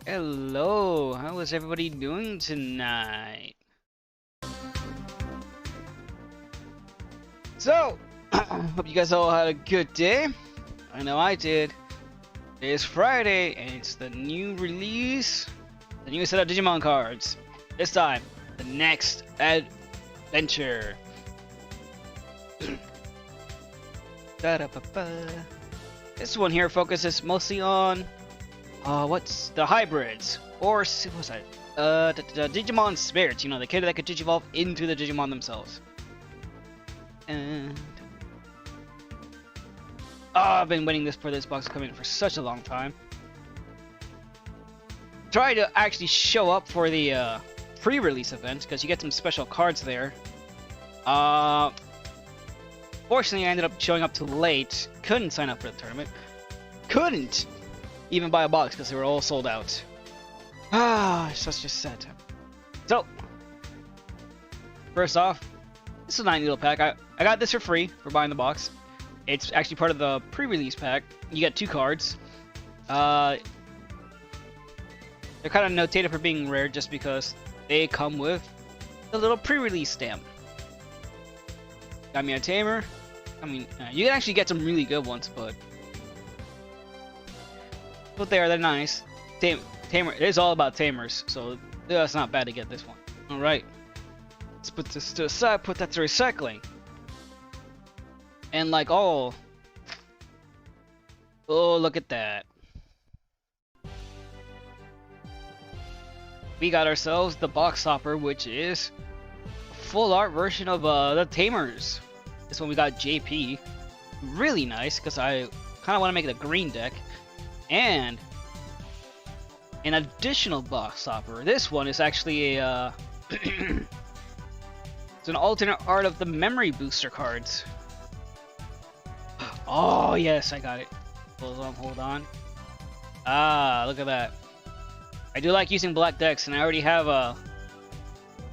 Hello, how is everybody doing tonight? So, hope you guys all had a good day. I know I did. It's Friday, and it's the new release, the new set of Digimon cards. This time, the Next Adventure. This one here focuses mostly on what's the hybrids, or what's that? The Digimon spirits. You know, the kid that could digivolve into the Digimon themselves. And I've been waiting for this box to come in for such a long time. Try to actually show up for the pre-release event because you get some special cards there. Fortunately, I ended up showing up too late. Couldn't sign up for the tournament. Couldn't even buy a box because they were all sold out. Such a sad time. So, first off, this is a nice little pack. I got this for free for buying the box. It's actually part of the pre-release pack. You get 2 cards. They're kind of notated for being rare just because they come with the little pre-release stamp. Got me a tamer. I mean, you can actually get some really good ones, but they're nice. Tamer. It is all about tamers, so it's not bad to get this one. All right, let's put this to the side. Put that to recycling. And like oh, look at that. We got ourselves the box hopper, which is a full art version of the tamers. This one we got JP. Really nice, because I kind of want to make it a green deck. And an additional box hopper. This one is actually a it's an alternate art of the memory booster cards. Oh yes, I got it. Hold on. Look at that. I do like using black decks, and I already have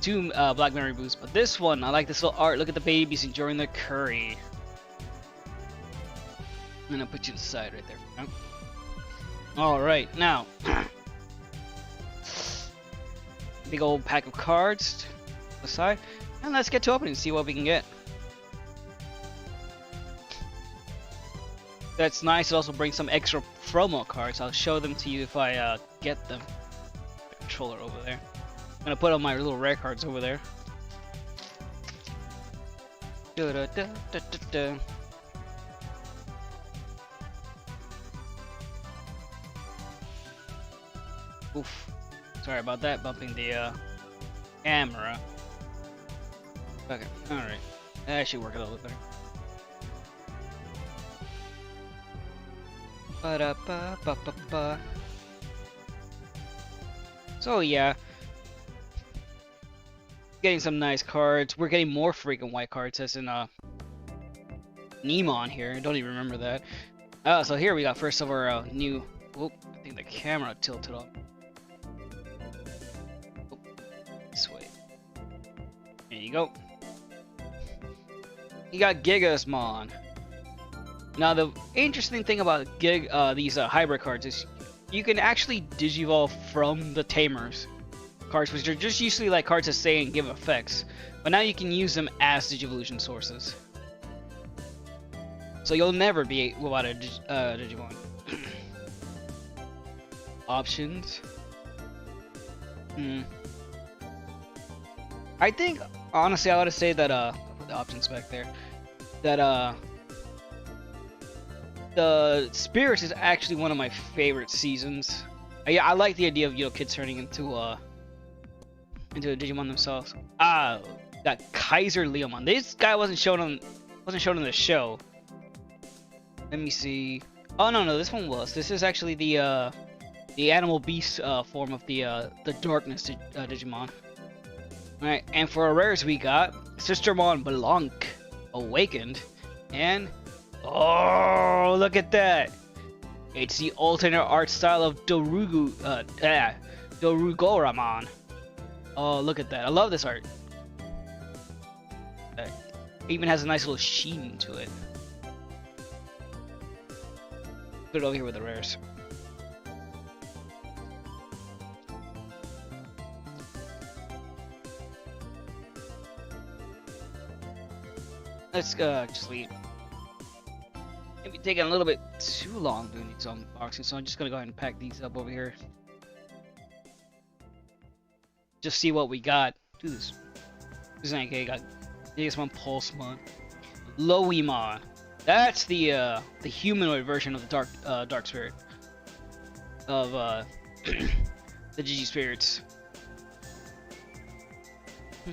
2 black memory boosts. But this one, I like this little art. Look at the babies enjoying their curry. I'm gonna put you to the side right there. Alright, now big old pack of cards to the side, and let's get to opening and see what we can get. That's nice. It also brings some extra promo cards. I'll show them to you if I get them. The controller over there. I'm gonna put all my little rare cards over there. Oof. Sorry about that, bumping the camera. Okay, alright. That should work a little bit better. Ba-da-ba-ba-ba-ba. So yeah. Getting some nice cards. We're getting more freaking white cards as in Nemon here. I don't even remember that. So here we got first of our new. Oh, I think the camera tilted up. Oh, this way. There you go. You got Gigasmon. Now the interesting thing about these hybrid cards is you can actually digivolve from the tamers cards, which are just usually like cards that say and give effects, but now you can use them as digivolution sources. So you'll never be without a Digimon. Options. I think honestly I ought to say that put the options back there. That the Spirits is actually one of my favorite seasons. Yeah, I like the idea of kids turning into a Digimon themselves. Got Kaiser Leomon. This guy wasn't shown in the show. Let me see. Oh no, this one was. This is actually the animal beast form of the darkness Digimon. All right, and for our rares we got Sistermon Blanc Awakened, and oh, look at that! It's the alternate art style of Dorugoramon. Oh, look at that! I love this art. It even has a nice little sheen to it. Put it over here with the rares. let's just leave. Maybe taking a little bit too long doing these unboxings, so I'm just gonna go ahead and pack these up over here. Just see what we got. Do this. This is okay. Got Digimon Pulsemon, Loemon. That's the humanoid version of the dark spirit of the Gigi spirits.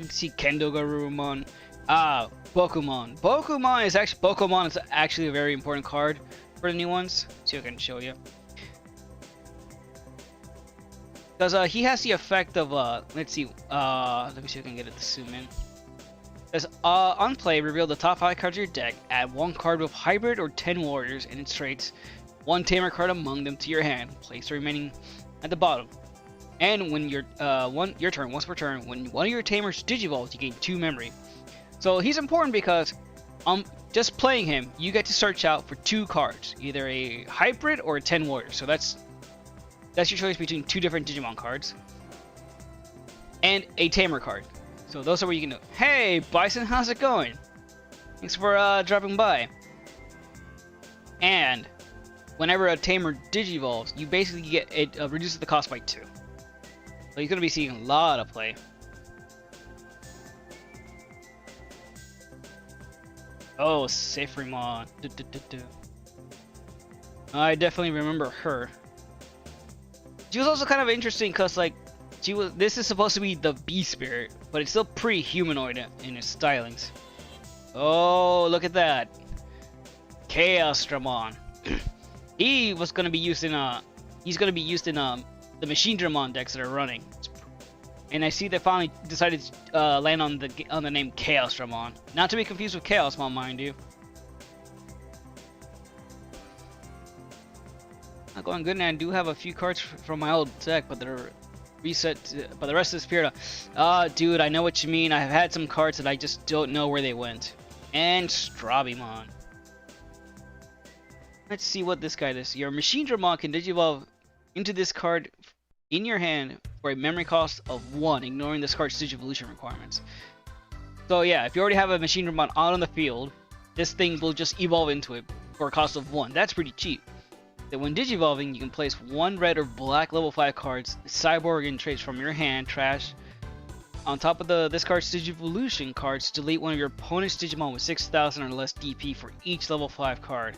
See Kendo Garurumon. Bokumon. Bokumon is actually a very important card for the new ones. See if I can show you. Because he has the effect of let's see. Let me see if I can get it to zoom in. As on play, reveal the top 5 cards of your deck. Add 1 card with hybrid or 10 warriors and its traits. 1 tamer card among them to your hand. Place the remaining at the bottom. And when your turn, once per turn, when one of your tamers digivolves, you gain 2 memory. So he's important because just playing him, you get to search out for 2 cards, either a hybrid or a 10 warrior. So that's your choice between 2 different Digimon cards and a tamer card. So those are where you can do. Hey, Bison, how's it going? Thanks for dropping by. And whenever a tamer digivolves, you basically get it reduces the cost by 2. So you're gonna be seeing a lot of play. Oh, Sefrimon. I definitely remember her. She was also kind of interesting because like this is supposed to be the B spirit, but it's still pretty humanoid in its stylings. Oh, look at that. Chaosdramon. He was gonna be used in the Machine Dramon decks that are running. And I see they finally decided to land on the name Chaosdramon. Not to be confused with Chaosmon, mind you. Not going good, and I do have a few cards from my old deck, but they're reset. But the rest disappeared. Dude, I know what you mean. I've had some cards that I just don't know where they went. And Strawbeamon. Let's see what this guy does. Your Machine Dramon can digivolve into this card in your hand for a memory cost of 1, ignoring this card's digivolution requirements. So yeah, if you already have a Machine Dramon out on the field, this thing will just evolve into it for a cost of 1. That's pretty cheap. Then when digivolving, you can place 1 red or black level 5 cards, cyborg and traits from your hand, trash. On top of this card's digivolution cards, delete one of your opponent's Digimon with 6,000 or less DP for each level 5 card.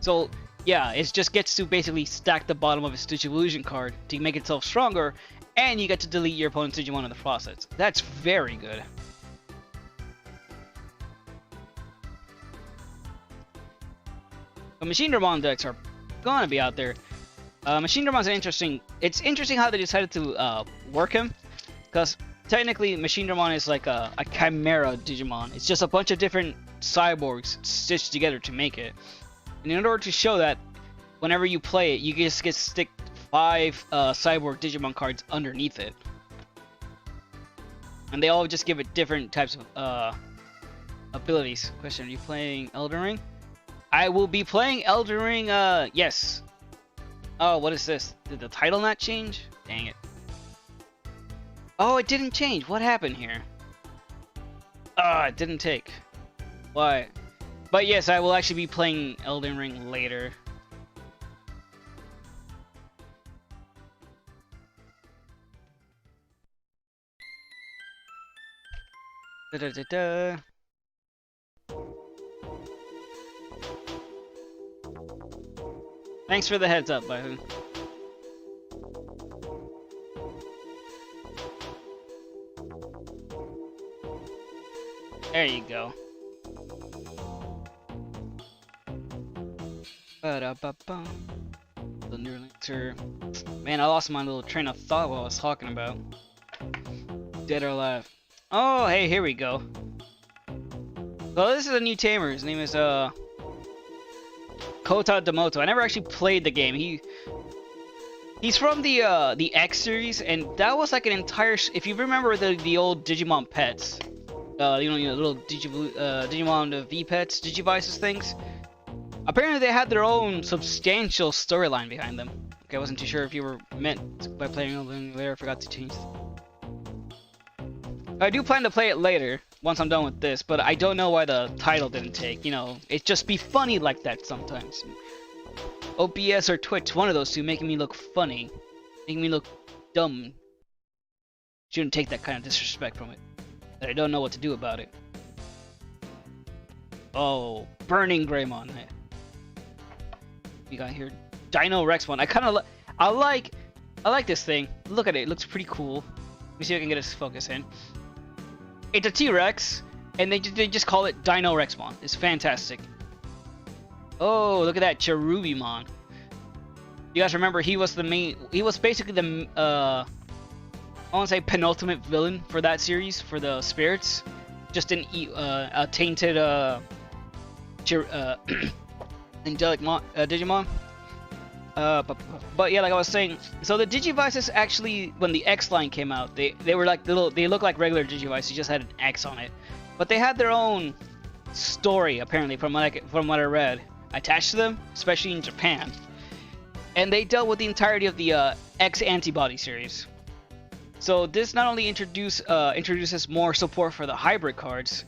So yeah, it just gets to basically stack the bottom of its Digivolution card to make itself stronger, and you get to delete your opponent's Digimon in the process. That's very good. But Machine Dramon decks are gonna be out there. Machine Dramon's it's interesting how they decided to work him, because technically Machine Dramon is like a chimera Digimon. It's just a bunch of different cyborgs stitched together to make it. And in order to show that, whenever you play it, you just get to stick 5 cyborg Digimon cards underneath it. And they all just give it different types of abilities. Question, are you playing Elden Ring? I will be playing Elden Ring, yes. Oh, what is this? Did the title not change? Dang it. Oh, it didn't change. What happened here? It didn't take. Why? But yes, I will actually be playing Elden Ring later. Thanks for the heads up, Baihu. There you go. The Neurolinker. Man, I lost my little train of thought while I was talking about. Dead or alive. Oh, hey, here we go. So this is a new tamer. His name is Kota Demoto. I never actually played the game. He's from the X series, and that was like an entire. If you remember the old Digimon pets, you know, little Digimon V pets, Digivices things. Apparently they had their own substantial storyline behind them. Okay, I wasn't too sure if you were meant by playing Elden Ring later. I forgot to change. I do plan to play it later. once I'm done with this, but I don't know why the title didn't take. You know, it just be funny like that sometimes. OBS or Twitch, one of those two, making me look funny, making me look dumb. Shouldn't take that kind of disrespect from it. That I don't know what to do about it. Oh, Burning Greymon. We got here Dino Rexmon. I like this thing. Look at it. It looks pretty cool. Let me see if I can get this focus in. It's a T-Rex, and they just call it Dino Rexmon. It's fantastic. Oh, look at that Jerubimon. You guys remember he was basically the I want to say penultimate villain for that series for the spirits. Just a tainted angelic Digimon. But yeah, like I was saying, so the Digivices actually, when the X line came out, they were like they look like regular Digivices, just had an X on it. But they had their own story apparently, from what I read, attached to them, especially in Japan. And they dealt with the entirety of the X Antibody series. So this not only introduces more support for the hybrid cards,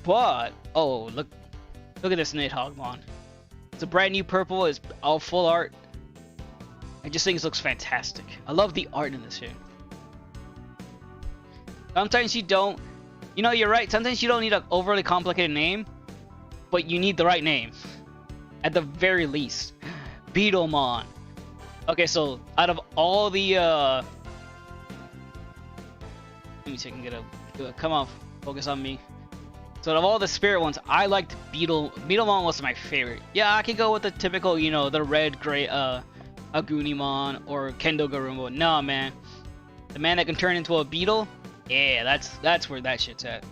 but oh look at this Nidhoggmon. It's a brand new purple. It's all full art. I just think this looks fantastic. I love the art in this shit. Sometimes you don't, you know, you're right. Sometimes you don't need an overly complicated name, but you need the right name, at the very least. Betamon. Okay, so out of all the let me see if I can get a come on, focus on me. So out of all the spirit ones, I liked Betamon was my favorite. Yeah, I could go with the typical, you know, the red, gray, Agunimon or Kendo Garumbo. No, man. The man that can turn into a beetle? Yeah, that's where that shit's at.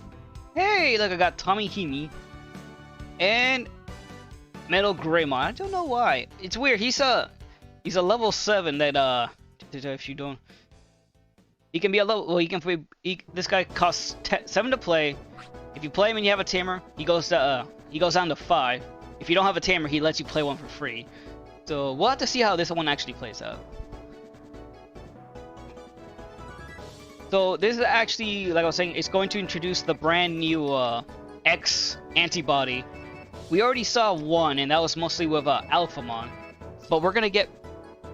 Hey, look, I got Tommy Himi. And Metal Greymon. I don't know why. It's weird. He's a level 7 that, if you don't... He can be a level... Well, he can play... This guy costs 7 to play. If you play him and you have a tamer, he goes down to 5. If you don't have a tamer, he lets you play one for free. So we'll have to see how this one actually plays out. So this is actually, like I was saying, it's going to introduce the brand new X antibody. We already saw one, and that was mostly with Alphamon. But we're gonna get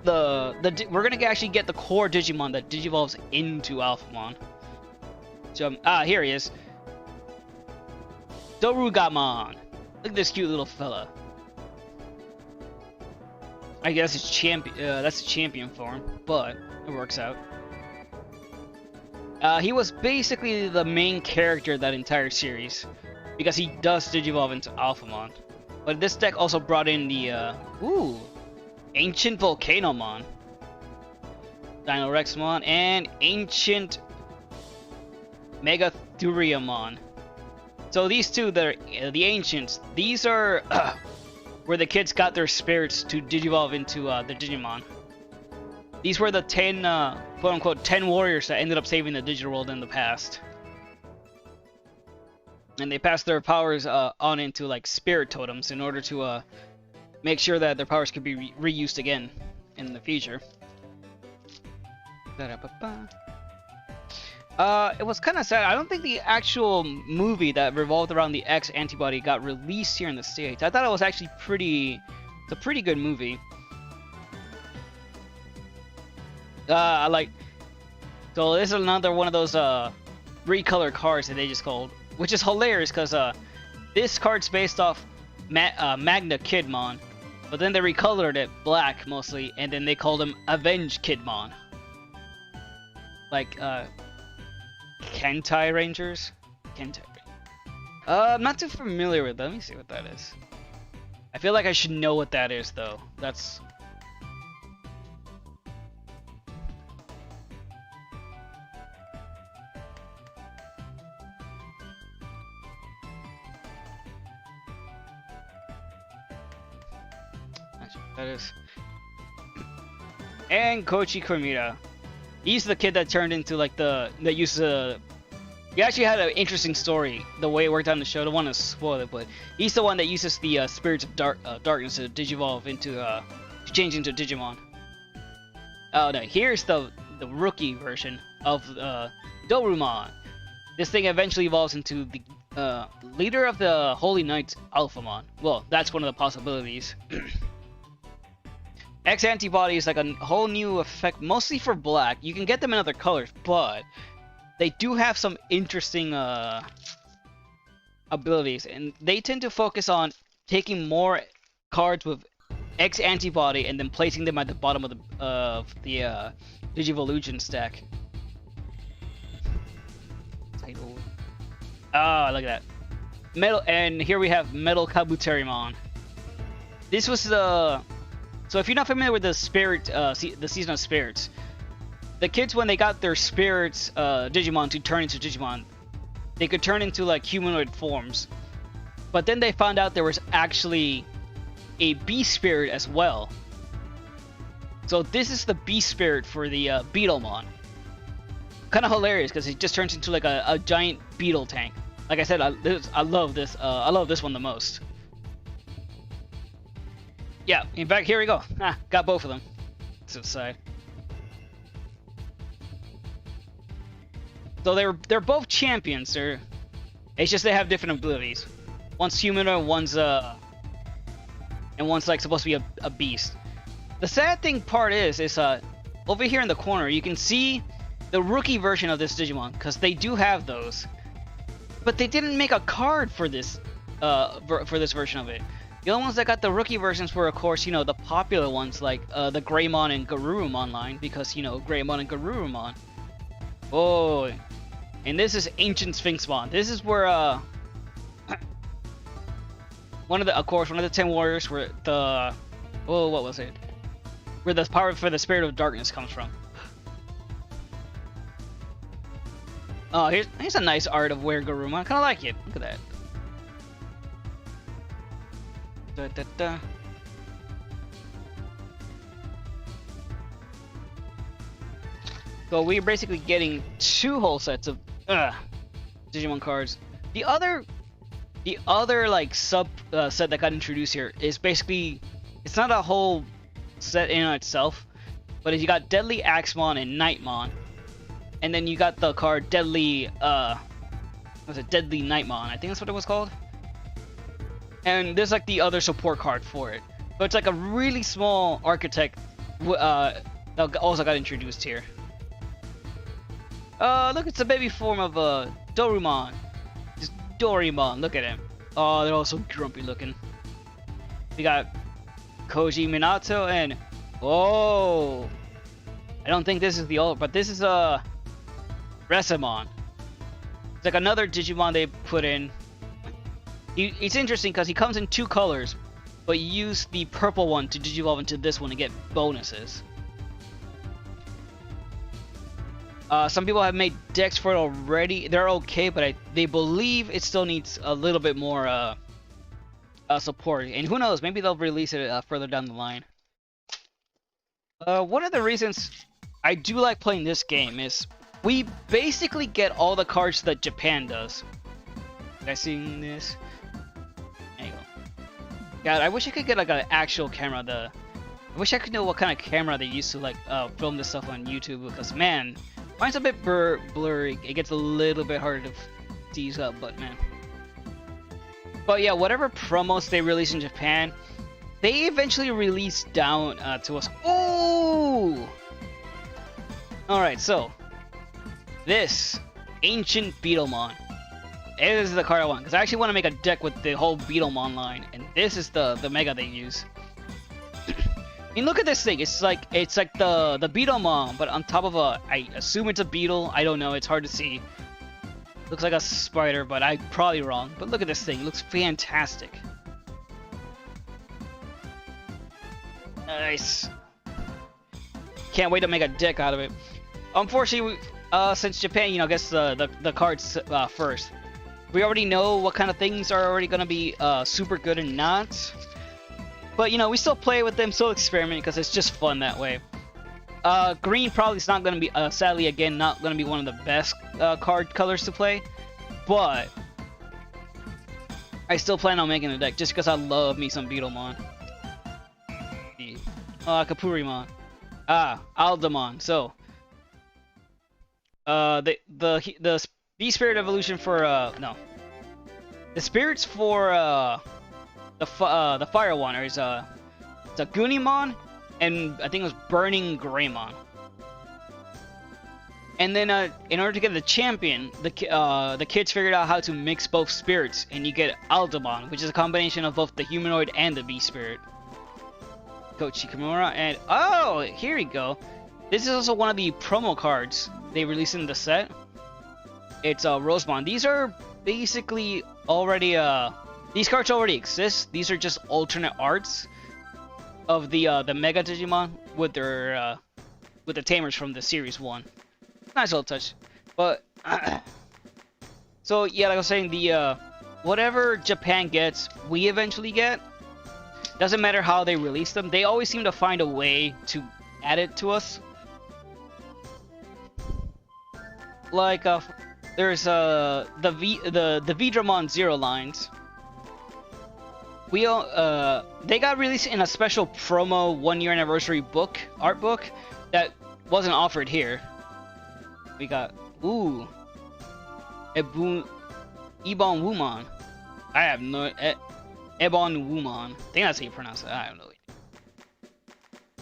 actually get the core Digimon that digivolves into Alphamon. So here he is. Jerubimon. Look at this cute little fella. I guess it's champion. That's a champion form, but it works out. He was basically the main character of that entire series, because he does digivolve into Alphamon. But this deck also brought in the Ancient Volcanomon, Dino Rexmon, and Ancient Megathuriamon. So these two, the Ancients, these are where the kids got their spirits to digivolve into the Digimon. These were the 10, quote-unquote, 10 warriors that ended up saving the digital world in the past. And they passed their powers on into, like, spirit totems in order to make sure that their powers could be reused again in the future. It was kind of sad. I don't think the actual movie that revolved around the X antibody got released here in the States. I thought it was actually it's a pretty good movie. So this is another one of those recolor cards that they just called, which is hilarious because this card's based off Magna Kidmon, but then they recolored it black mostly, and then they called him Avenge Kidmon. Like Kentai Rangers? Kentai. I'm not too familiar with that. Let me see what that is. I feel like I should know what that is though. That's... That is. And Koichi Komita. He's the kid that turned into like that used to. He actually had an interesting story. The way it worked out in the show. I don't want to spoil it, but he's the one that uses the spirits of darkness to digivolve into to change into Digimon. Oh no! Here's the rookie version of Jerubimon. this thing eventually evolves into the leader of the Holy Knights, Alphamon. Well, that's one of the possibilities. X antibody is like a whole new effect, mostly for black. You can get them in other colors, but they do have some interesting abilities, and they tend to focus on taking more cards with X antibody and then placing them at the bottom of the Digivolution stack. Title. Ah, look at that. Metal, and here we have Metal Kabutimon. This was the. So if you're not familiar with the spirit, the season of spirits, the kids, when they got their spirits Digimon to turn into Digimon, they could turn into like humanoid forms. But then they found out there was actually a beast spirit as well. So this is the beast spirit for the Betamon. Kind of hilarious because it just turns into like a giant beetle tank. Like I said, I love this. I love this one the most. Yeah, in fact, here we go. Ah, got both of them. To the side. So they're both champions. It's just they have different abilities. One's humanoid, one's like supposed to be a beast. The sad thing part is over here in the corner you can see the rookie version of this Digimon, because they do have those, but they didn't make a card for this version of it. The only ones that got the rookie versions were, of course, you know, the popular ones like the Greymon and Jerubimon line, because, you know, Greymon and Jerubimon. Oh, and this is Ancient Sphinxmon. This is where one of the 10 warriors where the what was it? Where the power for the spirit of darkness comes from. Oh, here's a nice art of where Jerubimon. I kind of like it. Look at that. Da, da, da. So we're basically getting 2 whole sets of Digimon cards. The other like sub set that got introduced here is basically, it's not a whole set in itself, but you got Deadly Axemon and Nightmon, and then you got the card Deadly Deadly Nightmon. I think that's what it was called. And there's like the other support card for it. But it's like a really small architect that also got introduced here. Look, it's a baby form of Dorumon. Just Dorimon, look at him. Oh, they're all so grumpy looking. We got Koji Minato and I don't think this is the old, but this is Resamon. It's like another Digimon they put in. It's interesting because he comes in 2 colors, but you use the purple one to digivolve into this one to get bonuses. Some people have made decks for it already. They're okay, but they believe it still needs a little bit more support. And who knows, maybe they'll release it further down the line. One of the reasons I do like playing this game is we basically get all the cards that Japan does. You guys seeing this? There you go. God, I wish I could get like an actual camera. I wish I could know what kind of camera they use to like film this stuff on YouTube, because man, mine's a bit blurry. It gets a little bit harder to tease up, but man. But yeah, whatever promos they release in Japan, they eventually release down to us. Ooh! Alright, so this Ancient Betamon. This is the card I want, because I actually want to make a deck with the whole Betamon line, and this is the mega they use. I mean, look at this thing. It's like the Betamon, but on top of I assume it's a beetle. I don't know. It's hard to see. Looks like a spider, but I'm probably wrong. But look at this thing. It looks fantastic. Nice. Can't wait to make a deck out of it. Unfortunately, since Japan, you know, gets the cards first, we already know what kind of things are already gonna be super good and not. But you know, we still play with them, still experiment, because it's just fun that way. Green probably is not gonna be, sadly again, not gonna be one of the best card colors to play. But I still plan on making a deck just because I love me some Betamon. Kabutimon. Aldamon. So the B Spirit evolution for no. The spirits for the Fire one is it's a Gunimon and I think it was Burning Greymon. And then in order to get the champion, the kids figured out how to mix both spirits, and you get Aldemon, which is a combination of both the humanoid and the beast spirit. Coach Shikamura, and oh, here we go. This is also one of the promo cards they released in the set. It's Rosemon. These are basically already these cards already exist. These are just alternate arts of the Mega Digimon with their with the tamers from the Series 1. Nice little touch. But so yeah, like I was saying, the whatever Japan gets, we eventually get. Doesn't matter how they release them, they always seem to find a way to add it to us. Like there's the Vidramon Zero lines. We they got released in a special promo 1-year anniversary book, art book, that wasn't offered here. We got Ebon Wumon. I have no Ebon Wumon. I think that's how you pronounce it. I don't know.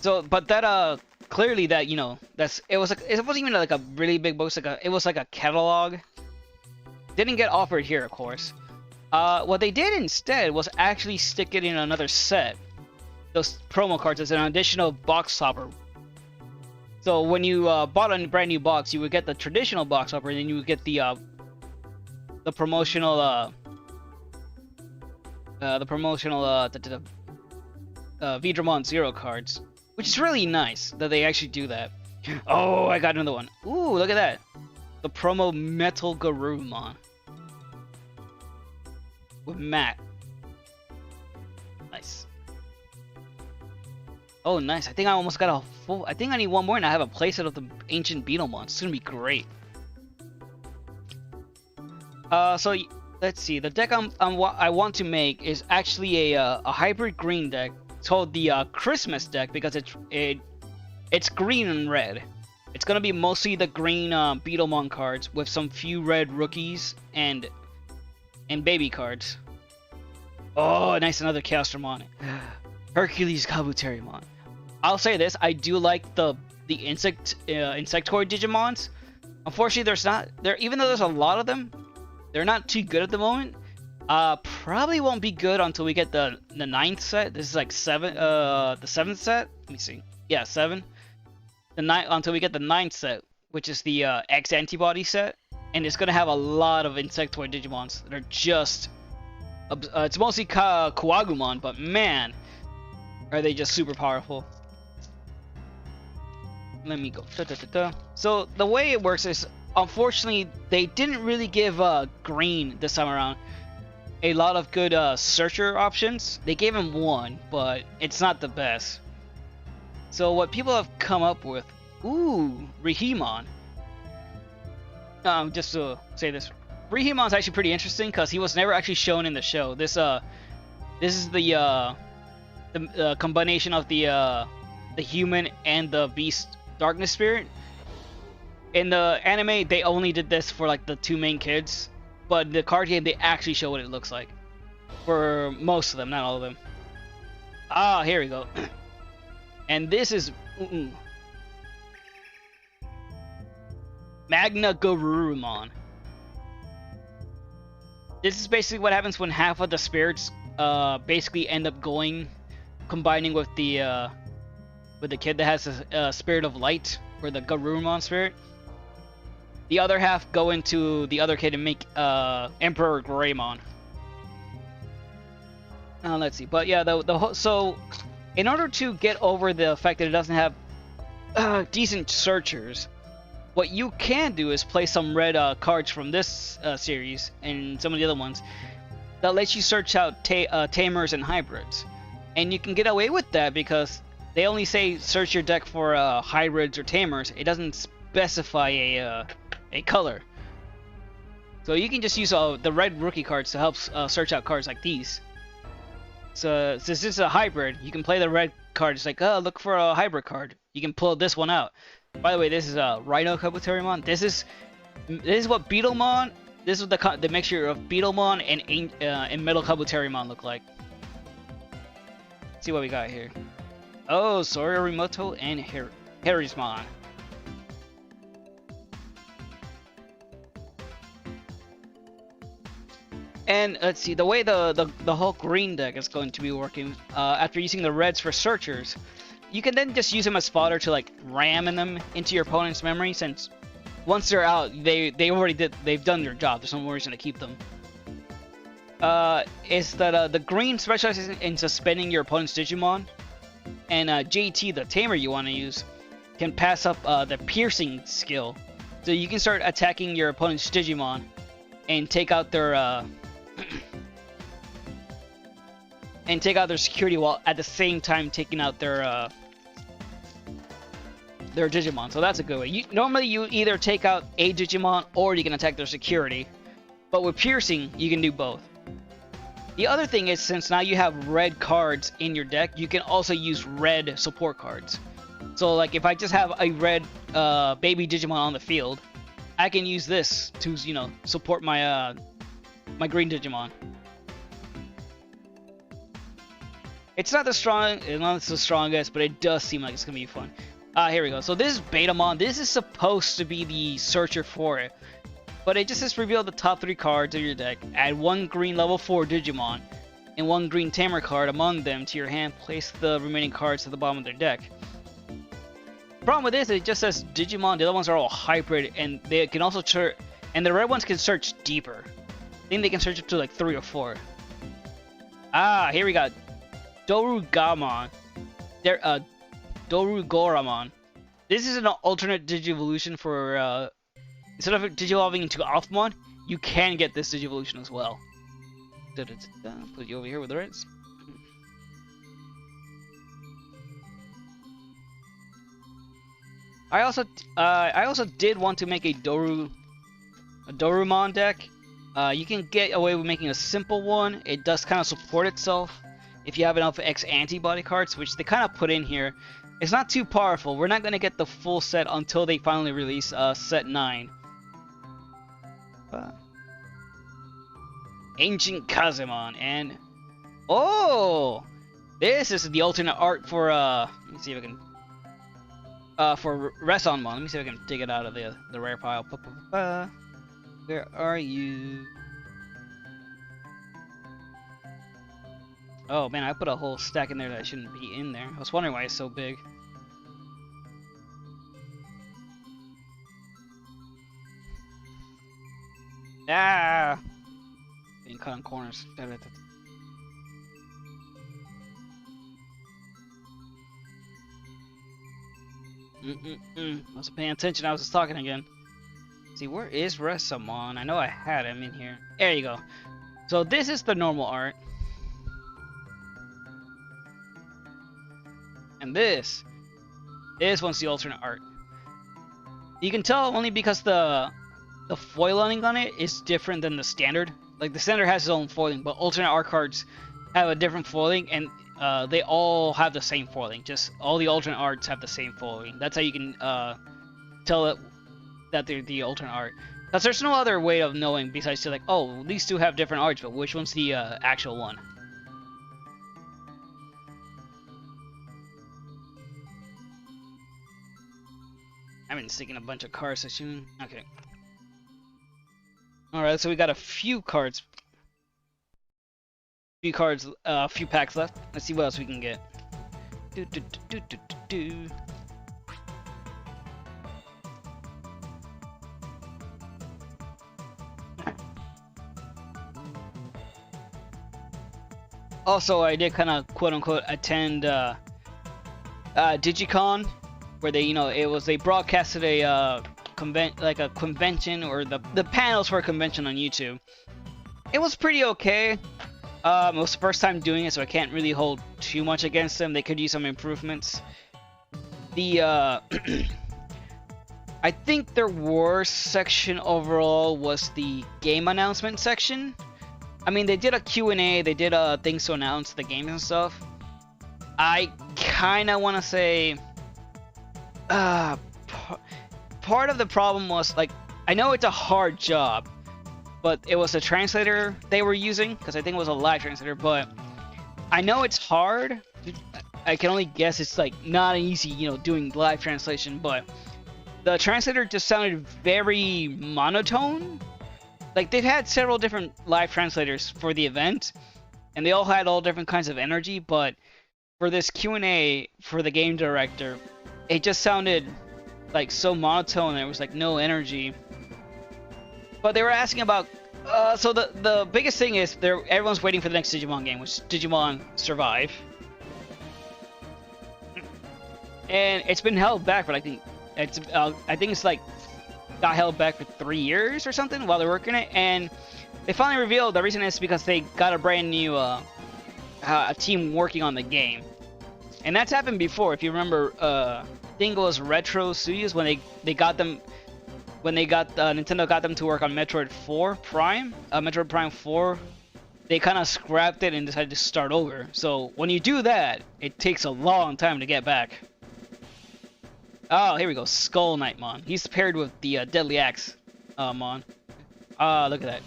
So, but that clearly that, you know, it wasn't even like a really big book. It was like a catalog. Didn't get offered here, of course. What they did instead was actually stick it in another set. Those promo cards as an additional box topper. So when you bought a brand new box, you would get the traditional box topper, and then you would get the promotional Vidramon Zero cards, which is really nice that they actually do that. Oh, I got another one. Ooh, look at that. The promo Metal Garurumon with Matt. Nice. Oh, nice. I think I almost got a full... I think I need one more and I have a playset of the Ancient Betamon. It's gonna be great. So let's see. The deck I want to make is actually a hybrid green deck. It's called the Christmas deck because it's green and red. It's gonna be mostly the green Betamon cards with some few red rookies and baby cards. Oh, nice, another Chaosdramon. Hercules Kabutimon. I'll say this: I do like the insectoid Digimons. Unfortunately, even though there's a lot of them, they're not too good at the moment. Probably won't be good until we get the 9th set. This is like the 7th set. Let me see. Yeah, 7. Until we get the 9th set, which is the X antibody set, and it's gonna have a lot of insectoid Digimons that are just. It's mostly Kuwagumon, but man, are they just super powerful. Let me go. So the way it works is, unfortunately, they didn't really give Green this time around a lot of good searcher options. They gave him one, but it's not the best. So what people have come up with, Rihimon. Just to say this, Rihimon's actually pretty interesting because he was never actually shown in the show. This is the combination of the human and the beast darkness spirit. In the anime, they only did this for like the 2 main kids, but in the card game they actually show what it looks like for most of them, not all of them. Ah, here we go. And this is Magna Garurumon. This is basically what happens when half of the spirits basically end up combining with the kid that has a spirit of light, or the Garurumon spirit. The other half go into the other kid and make Emperor Greymon. Let's see, but yeah, so in order to get over the fact that it doesn't have decent searchers, what you can do is play some red cards from this series and some of the other ones that lets you search out tamers and hybrids, and you can get away with that because they only say search your deck for hybrids or tamers. It doesn't specify a color, so you can just use the red rookie cards to help search out cards like these. So since this is a hybrid, you can play the red card. It's like, oh, look for a hybrid card. You can pull this one out. By the way, this is Rhino Kabutimon. This is This is what Betamon. This is the mixture of Betamon and Metal Kabutimon look like. Let's see what we got here. Oh, Sororimoto and Harrismon. And let's see, the way the whole green deck is going to be working, after using the reds for searchers, you can then just use them as fodder to like ram them into your opponent's memory, since once they're out, they've done their job. There's no more reason to keep them. Is that the green specializes in suspending your opponent's Digimon, and JT, the tamer you want to use, can pass up the piercing skill, so you can start attacking your opponent's Digimon and take out their security, while at the same time taking out their Digimon. So that's a good way. Normally you either take out a Digimon or you can attack their security, but with piercing you can do both. The other thing is, since now you have red cards in your deck, you can also use red support cards. So like if I just have a red baby Digimon on the field, I can use this to, you know, support my my green Digimon. It's not the strongest, but it does seem like it's gonna be fun. Here we go. So this is Betamon. This is supposed to be the searcher for it, but it just says reveal the top 3 cards of your deck. Add 1 green level 4 Digimon and 1 green tamer card among them to your hand. Place the remaining cards to the bottom of their deck. Problem with this, it just says Digimon. The other ones are all hybrid, and they can also search, and the red ones can search deeper. I think they can search up to like 3 or 4. Here we got Dorugamon. Dorugoramon. This is an alternate Digivolution for, instead of Digivolving into Alphamon, you can get this Digivolution as well. Put you over here with the reds. I also did want to make a Dorumon deck. You can get away with making a simple one. It does kind of support itself if you have enough X antibody cards, which they kind of put in here. It's not too powerful. We're not going to get the full set until they finally release set 9. Ancient Kazemon, and oh, this is the alternate art for let me see if I can for Resonmon. Let me see if I can dig it out of the rare pile. Where are you? Oh man, I put a whole stack in there that shouldn't be in there. I was wondering why it's so big. Ah! Being cut on corners. I wasn't paying attention, I was just talking again. See, where is Resamon? I know I had him in here. There you go. So this is the normal art. And this one's the alternate art. You can tell only because the foiling on it is different than the standard. Like the standard has its own foiling, but alternate art cards have a different foiling, and they all have the same foiling. Just all the alternate arts have the same foiling. That's how you can tell it that they're the alternate art. Because there's no other way of knowing besides to like, oh, these two have different arts, but which one's the actual one? I've been sticking a bunch of cards to soon. Okay. Alright, so we got a few cards. A few packs left. Let's see what else we can get. Also, I did kind of quote-unquote attend Digicon, where they, they broadcasted a convention, or the panels for a convention on YouTube. It was pretty okay. It was the first time doing it, so I can't really hold too much against them. They could use some improvements. I think their worst section overall was the game announcement section. I mean, they did a Q&A, they did things to announce the games and stuff. I kind of want to say part of the problem was, like, I know it's a hard job, but it was a translator they were using, because I think it was a live translator, but I know it's hard. I can only guess it's like not easy, you know, doing live translation, but the translator just sounded very monotone. Like, they've had several different live translators for the event, and they all had all different kinds of energy, but for this Q&A for the game director, it just sounded like so monotone. There was like no energy. But they were asking about so the biggest thing is everyone's waiting for the next Digimon game, which is Digimon Survive. And it's been held back for, I think it's like got held back for 3 years or something while they're working it, and they finally revealed the reason is because they got a brand new a team working on the game. And that's happened before. If you remember, I think it was Retro Studios when Nintendo got them to work on Metroid 4 Prime, Metroid Prime 4. They kind of scrapped it and decided to start over. So when you do that, it takes a long time to get back. Oh, here we go, Skull Knightmon. He's paired with the Deadly Axe Mon. Look at that.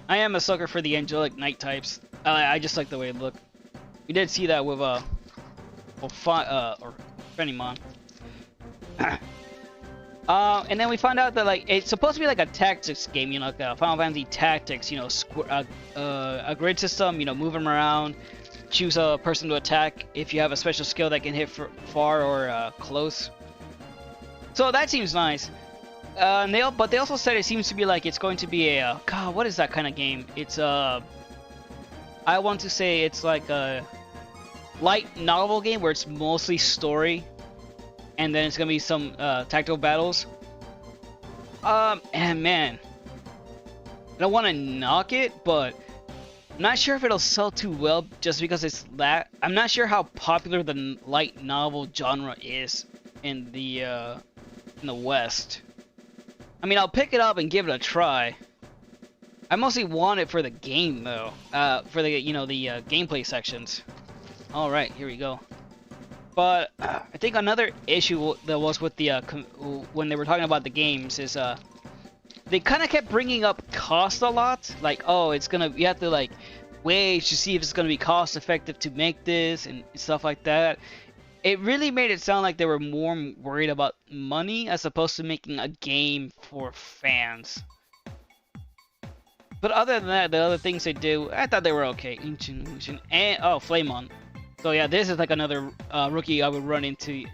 I am a sucker for the angelic knight types. I just like the way it look. We did see that with or Frenimon. And then we found out that like it's supposed to be like a tactics game, you know, like a Final Fantasy Tactics, you know, a grid system, you know, move them around, choose a person to attack if you have a special skill that can hit far or close. So that seems nice. But they also said it seems to be like it's going to be a God, what is that kind of game? It's I want to say it's like a light novel game where it's mostly story, and then it's gonna be some tactical battles. And man, I don't want to knock it, but I'm not sure if it'll sell too well just because it's that. I'm not sure how popular the light novel genre is in the West. I mean, I'll pick it up and give it a try. I mostly want it for the game though, for the gameplay sections. All right, here we go. But I think another issue that was with the when they were talking about the games is they kind of kept bringing up cost a lot. Like, oh, you have to like wait to see if it's gonna be cost effective to make this and stuff like that. It really made it sound like they were more worried about money as opposed to making a game for fans. But other than that, the other things they do, I thought they were okay. And Flamon. So yeah, this is like another rookie I would run into.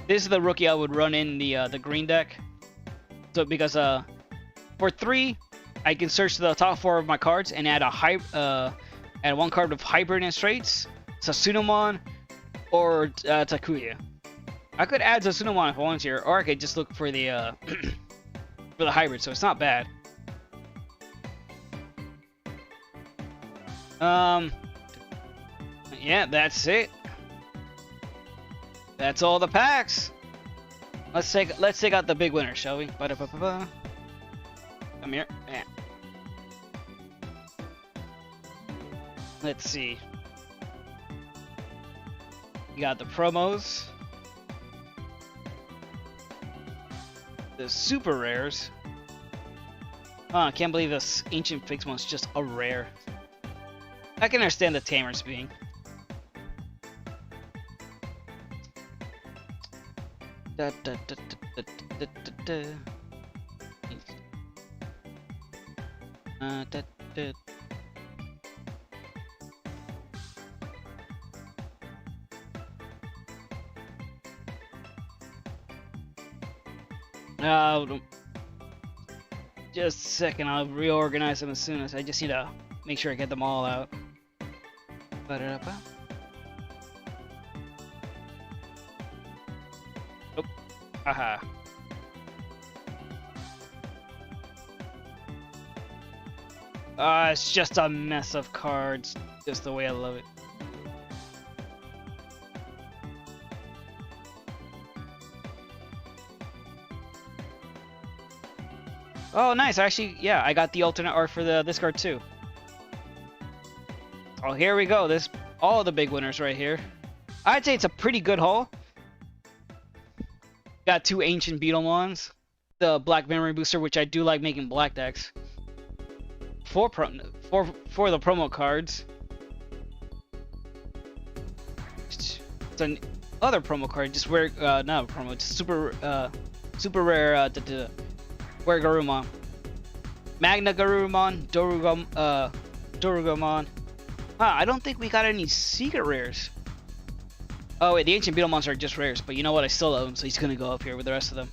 This is the rookie I would run in the green deck. So because for 3, I can search the top 4 of my cards and add add one card of Hybrid and Straits, Sasunomon, or Takuya. I could add Sasunomon if I wanted here, or I could just look for the for the hybrid. So it's not bad. Yeah, that's it. That's all the packs. Let's take out the big winner, shall we? Ba-da-ba-ba-ba. Come here. Yeah. Let's see. You got the promos, the super rares. Oh, I can't believe this ancient fix one's just a rare. I can understand the tamers being. Da, da, da, da, da, da, da. Da, da. Just a second, I'll reorganize them as soon as I just need to make sure I get them all out. Ba-da-da-ba. Oh, haha. It's just a mess of cards, just the way I love it. Oh, nice. Actually, yeah, I got the alternate art for this card too. Oh, here we go. All the big winners right here. I'd say it's a pretty good haul. Got 2 ancient Betamons. The black memory booster, which I do like making black decks. 4 for the promo cards. It's another promo card, just rare, not a promo, just super rare, rare Garurumon. Magna Garurumon, Dorugomon. I don't think we got any secret rares. Oh wait, the ancient Beetlemons are just rares, but you know what? I still love him, so he's gonna go up here with the rest of them.